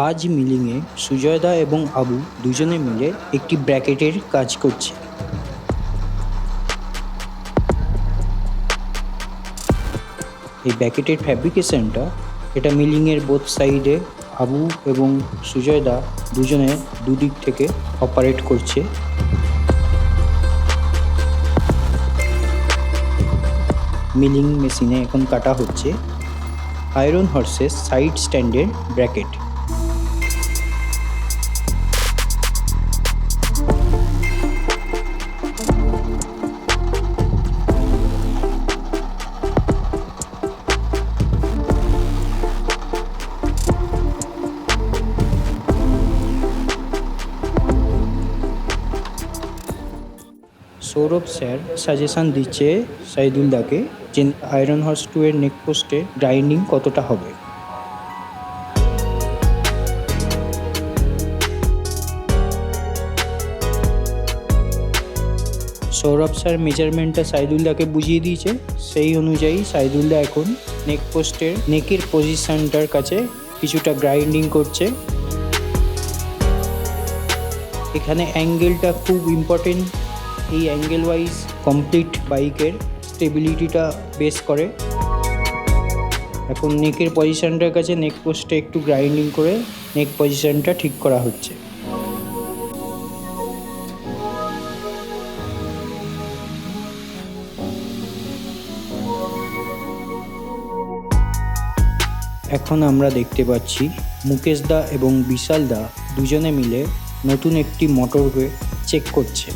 আজ মিলিংয়ে সুজয়দা এবং আবু দুজনে মিলে একটি ব্র্যাকেটের কাজ করছে। এই ব্র্যাকেটের ফ্যাব্রিকেশনটা এটা মিলিংয়ের বোথ সাইডে আবু এবং সুজয়দা দুজনে দুদিক থেকে অপারেট করছে। মিলিং মেশিনে এখন কাটা হচ্ছে আয়রন হর্সের সাইড স্ট্যান্ডের ব্র্যাকেট। সৌরভ স্যার সাজেশান দিচ্ছে সাইদুলদাকে যে আয়রন হর্স 2 এর নেক পোস্টে গ্রাইন্ডিং কতটা হবে। সৌরভ স্যার মেজারমেন্টটা সাইদুলদাকে বুঝিয়ে দিয়েছে, সেই অনুযায়ী সাইদুলদা এখন নেক পোস্টের নেকের পজিশনটার কাছে কিছুটা গ্রাইন্ডিং করছে। এখানে অ্যাঙ্গেলটা খুব ইম্পর্টেন্ট। এই অ্যাঙ্গেল ওয়াইজ কমপ্লিট বাইকের স্টেবিলিটিটা বেস করে। এখন নেকের পজিশনটার কাছে নেক পোস্টে একটু গ্রাইন্ডিং করে নেক পজিশনটা ঠিক করা হচ্ছে। এখন আমরা দেখতে পাচ্ছি মুকেশ দা এবং বিশাল দা দুজনে মিলে নতুন একটি মোটরকে চেক করছে।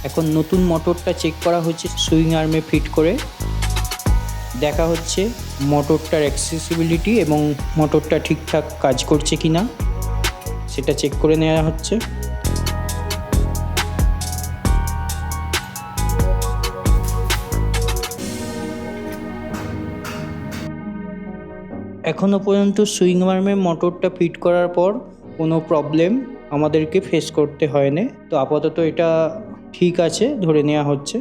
এখন নতুন মোটরটা চেক করা হচ্ছে সুইং আর্মে ফিট করে। দেখা হচ্ছে মোটরটার অ্যাক্সেসিবিলিটি এবং মোটরটা ঠিকঠাক কাজ করছে কিনা সেটা চেক করে নেওয়া হচ্ছে। এখনও পর্যন্ত সুইং আর্মে মোটরটা ফিট করার পর কোনো প্রবলেম আমাদেরকে ফেস করতে হয়নি, তো আপাতত এটা ঠিক আছে ধরে নেওয়া হচ্ছে।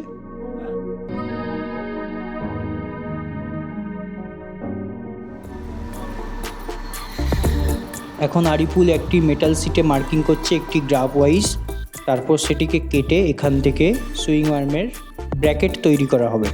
এখন আরিফুল একটি মেটাল শিটে মার্কিং করছে একটি গ্রাফ ওয়াইজ, তারপর সেটিকে কেটে এখান থেকে সুইং আর্মের ব্র্যাকেট তৈরি করা হবে।